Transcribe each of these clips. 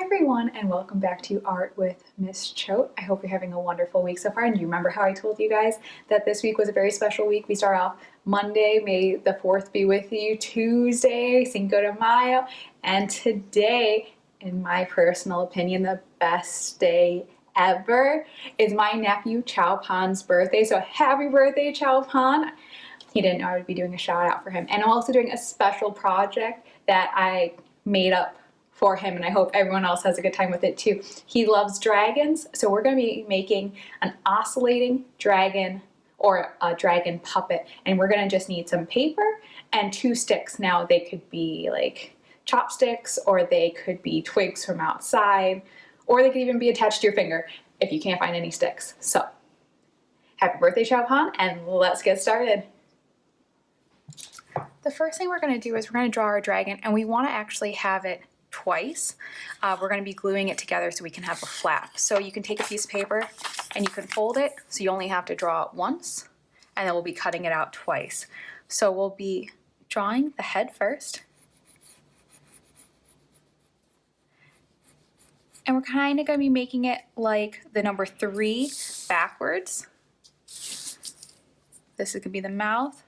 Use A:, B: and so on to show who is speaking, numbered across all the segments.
A: everyone, and welcome back to Art with Miss Choate. I hope you're having a wonderful week so far. And do you remember how I told you guys that this week was a very special week? We start off Monday, May the 4th be with you, Tuesday, Cinco de Mayo, and today, in my personal opinion, the best day ever is my nephew Chaopan's birthday. So happy birthday, Chaopan. He didn't know I would be doing a shout out for him. And I'm also doing a special project that I made up for him, and I hope everyone else has a good time with it too. He loves dragons, so we're going to be making an oscillating dragon or a dragon puppet, and we're going to just need some paper and 2 sticks. Now they could be like chopsticks, or they could be twigs from outside, or they could even be attached to your finger if you can't find any sticks. So happy birthday, Chaopan, and let's get started. The first thing we're going to do is we're going to draw our dragon, and we want to actually have it twice. We're going to be gluing it together so we can have a flap. So you can take a piece of paper and you can fold it so you only have to draw it once, and then we'll be cutting it out twice. So we'll be drawing the head first, and we're kind of going to be making it like the number 3 backwards. This is going to be the mouth.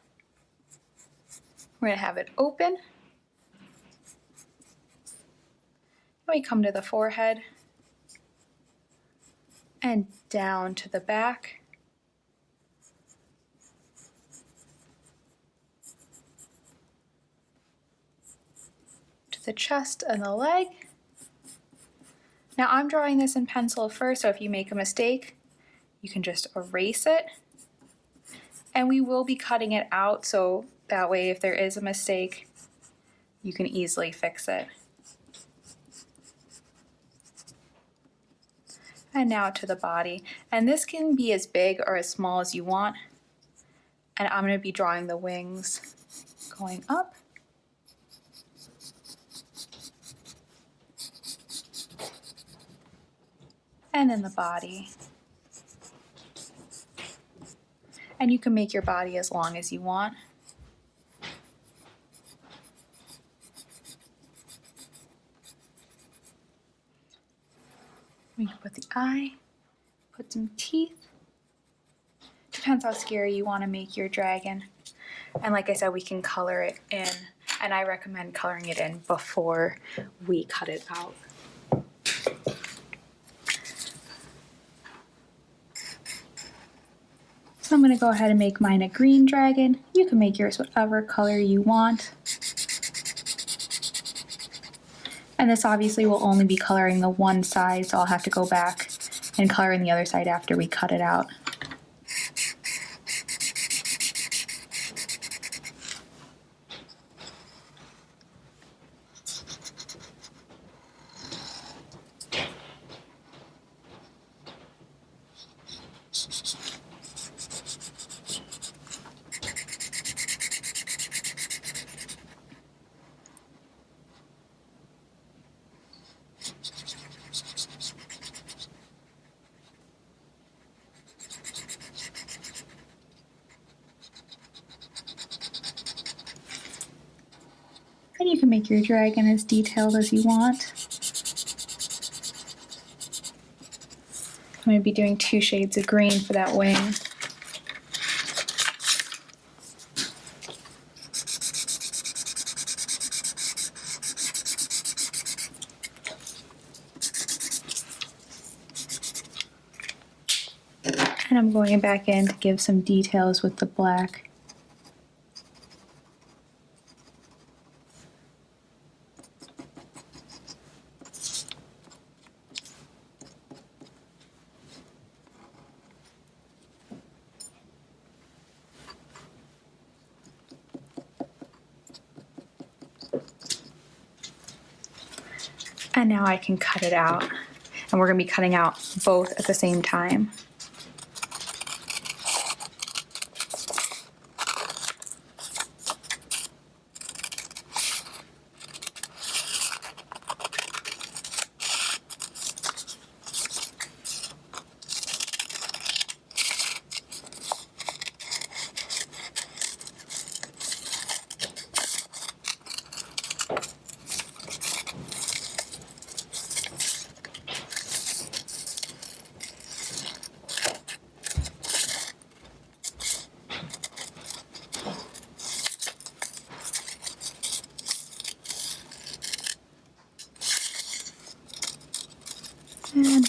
A: We're going to have it open. We come to the forehead and down to the back. To the chest and the leg. Now I'm drawing this in pencil first, so if you make a mistake, you can just erase it. And we will be cutting it out, so that way if there is a mistake, you can easily fix it. And now to the body. And this can be as big or as small as you want. And I'm going to be drawing the wings going up. And then the body. And you can make your body as long as you want. We can put the eye, put some teeth. Depends how scary you want to make your dragon. And like I said, we can color it in, and I recommend coloring it in before we cut it out. So I'm going to go ahead and make mine a green dragon. You can make yours whatever color you want. And this obviously will only be coloring the one side, so I'll have to go back and color in the other side after we cut it out. And you can make your dragon as detailed as you want. I'm going to be doing 2 shades of green for that wing. And I'm going back in to give some details with the black. And now I can cut it out. And we're going to be cutting out both at the same time.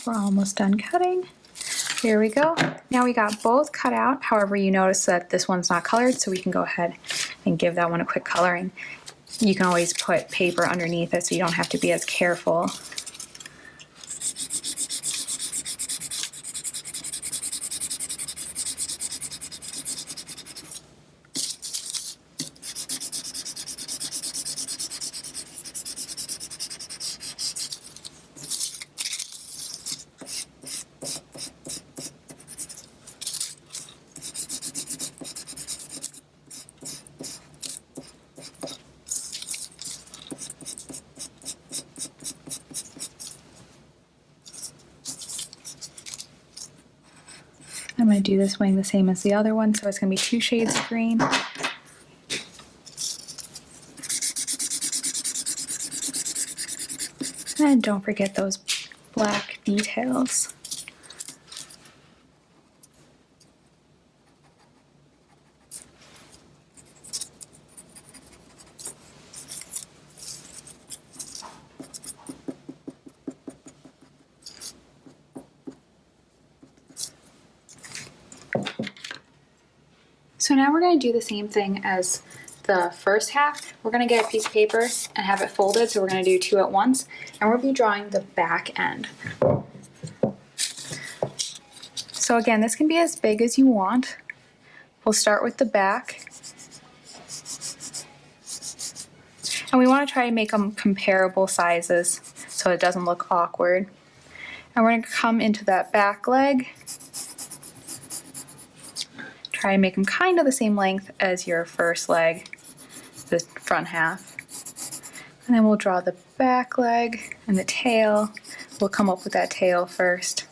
A: We're almost done cutting. Here we go. Now we got both cut out. However, you notice that this one's not colored, so we can go ahead and give that one a quick coloring. You can always put paper underneath it so you don't have to be as careful. I'm going to do this wing the same as the other one, so it's going to be 2 shades of green. And don't forget those black details. So now we're going to do the same thing as the first half. We're going to get a piece of paper and have it folded, so we're going to do 2 at once, and we'll be drawing the back end. So again, this can be as big as you want. We'll start with the back. And we want to try to make them comparable sizes so it doesn't look awkward. And we're going to come into that back leg. Try and make them kind of the same length as your first leg, the front half. And then we'll draw the back leg and the tail. We'll come up with that tail first.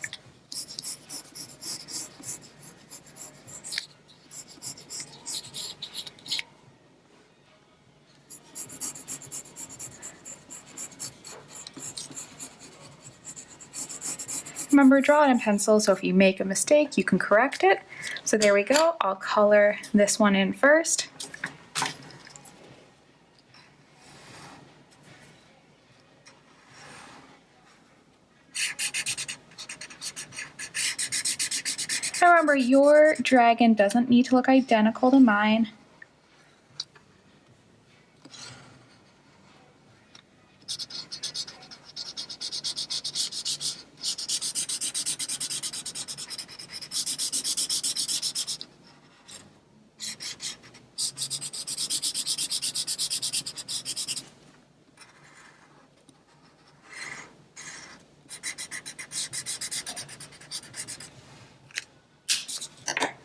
A: Remember, draw it in pencil, so if you make a mistake, you can correct it. So there we go. I'll color this one in first. And remember, your dragon doesn't need to look identical to mine.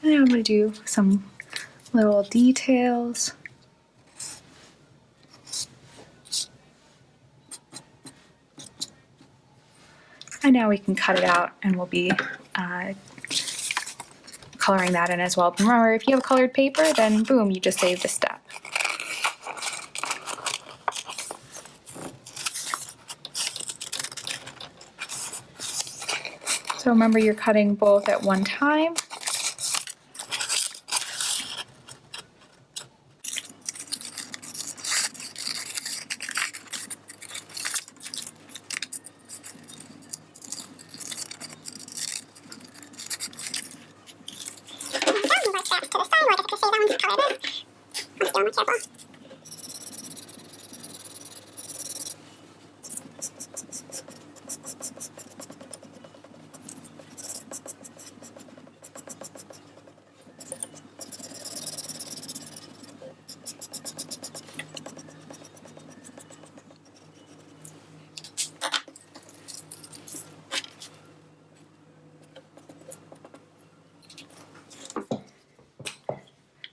A: And I'm going to do some little details. And now we can cut it out, and we'll be coloring that in as well. But remember, if you have colored paper, then boom, you just save the step. So remember, you're cutting both at one time.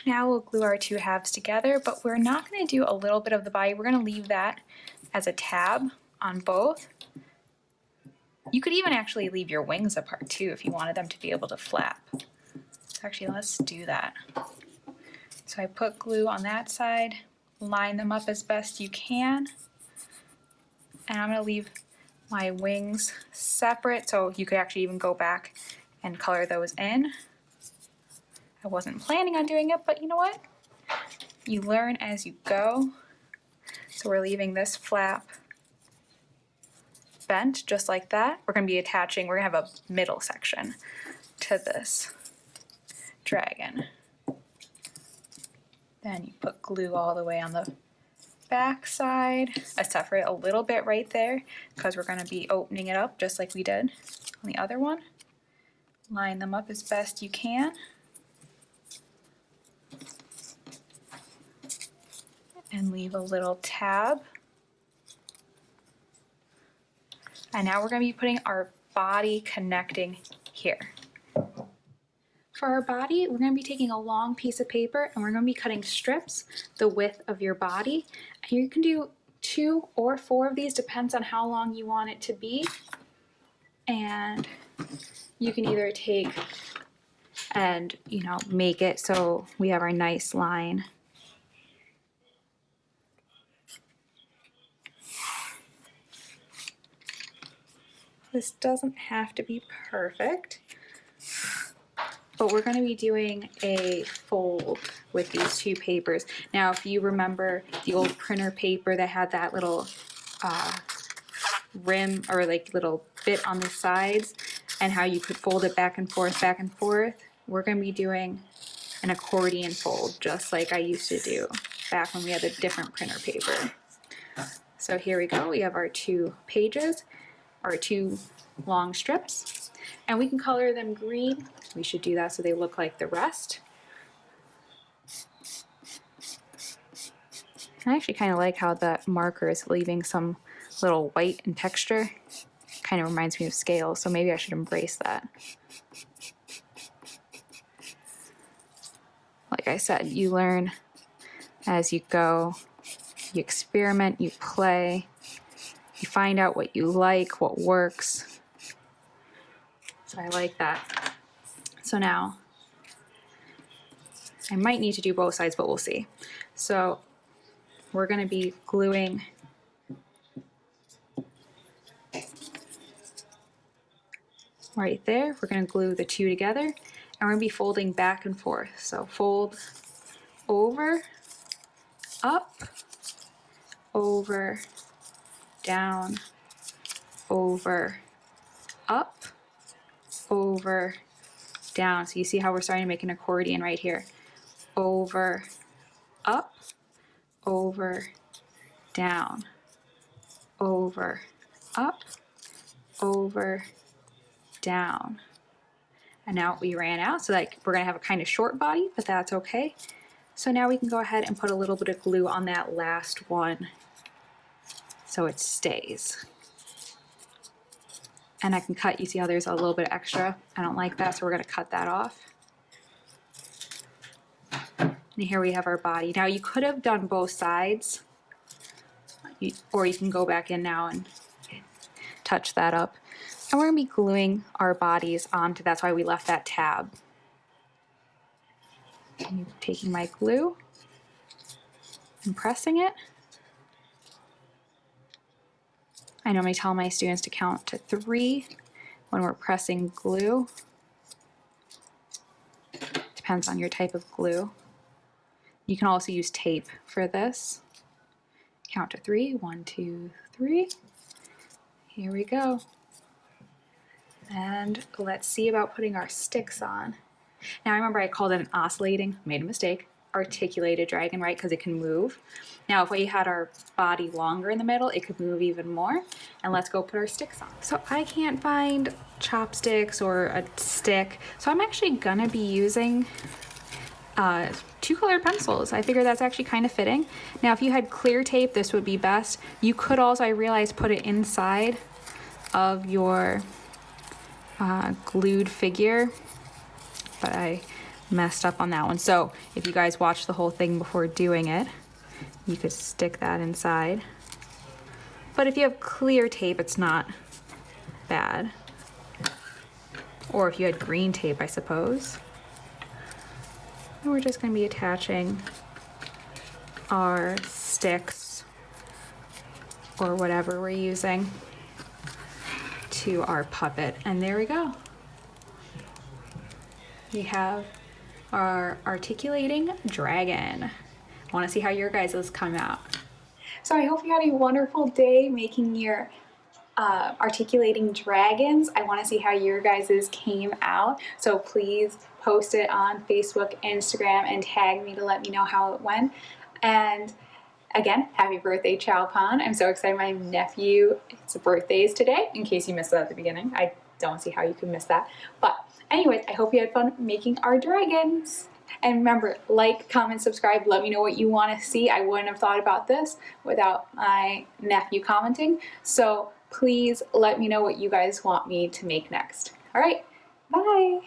A: Now we'll glue our 2 halves together, but we're not going to do a little bit of the body. We're going to leave that as a tab on both. You could even actually leave your wings apart too if you wanted them to be able to flap. So actually, let's do that. So I put glue on that side, line them up as best you can, and I'm going to leave my wings separate, so you could actually even go back and color those in. I wasn't planning on doing it, but you know what? You learn as you go. So we're leaving this flap bent just like that. We're gonna be attaching, we're gonna have a middle section to this dragon. Then you put glue all the way on the back side. I separate a little bit right there because we're gonna be opening it up just like we did on the other one. Line them up as best you can. And leave a little tab. And now we're going to be putting our body connecting here. For our body, we're going to be taking a long piece of paper and we're going to be cutting strips the width of your body. And you can do 2 or 4 of these, depends on how long you want it to be. And you can either take and, you know, make it so we have our nice line. This doesn't have to be perfect, but we're going to be doing a fold with these 2 papers. Now, if you remember the old printer paper that had that little rim or like little bit on the sides and how you could fold it back and forth, we're going to be doing an accordion fold just like I used to do back when we had a different printer paper. So here we go. We have our 2 pages, our 2 long strips, and we can color them green. We should do that so they look like the rest. I actually kind of like how the marker is leaving some little white in texture. Kind of reminds me of scales, so maybe I should embrace that. Like I said, you learn as you go. You experiment, you play. You find out what you like, what works. So I like that. So now, I might need to do both sides, but we'll see. So we're going to be gluing right there. We're going to glue the 2 together, and we're going to be folding back and forth. So fold over, up, over, down, over, up, over, down. So you see how we're starting to make an accordion right here. Over, up, over, down, over, up, over, down. And now we ran out, so like we're gonna have a kind of short body, but that's okay. So now we can go ahead and put a little bit of glue on that last one so it stays. And I can cut, you see how there's a little bit extra? I don't like that, so we're gonna cut that off. And here we have our body. Now you could have done both sides, or you can go back in now and touch that up. And we're gonna be gluing our bodies onto, that's why we left that tab. I'm taking my glue and pressing it. I normally tell my students to count to 3 when we're pressing glue. Depends on your type of glue. You can also use tape for this. Count to 3, 1, 2, 3. Here we go. And let's see about putting our sticks on. Now remember I called it an oscillating, made a mistake, articulated dragon, right? Because it can move. Now if we had our body longer in the middle, it could move even more. And let's go put our sticks on. So I can't find chopsticks or a stick, so I'm actually gonna be using 2 colored pencils. I figure that's actually kind of fitting. Now if you had clear tape, this would be best. You could also, I realized, put it inside of your glued figure, but I messed up on that one. So if you guys watch the whole thing before doing it, you could stick that inside. But if you have clear tape, it's not bad. Or if you had green tape, I suppose. And we're just going to be attaching our sticks or whatever we're using to our puppet. And there we go. We have our articulating dragon. I want to see how your guys' come out. So I hope you had a wonderful day making your articulating dragons. I want to see how your guys's came out. So please post it on Facebook, Instagram, and tag me to let me know how it went. And again, happy birthday, Chaopan. I'm so excited. My nephew's birthday is today, in case you missed that at the beginning. I don't see how you could miss that. But anyways, I hope you had fun making our dragons. And remember, like, comment, subscribe. Let me know what you want to see. I wouldn't have thought about this without my nephew commenting. So please let me know what you guys want me to make next. All right, bye.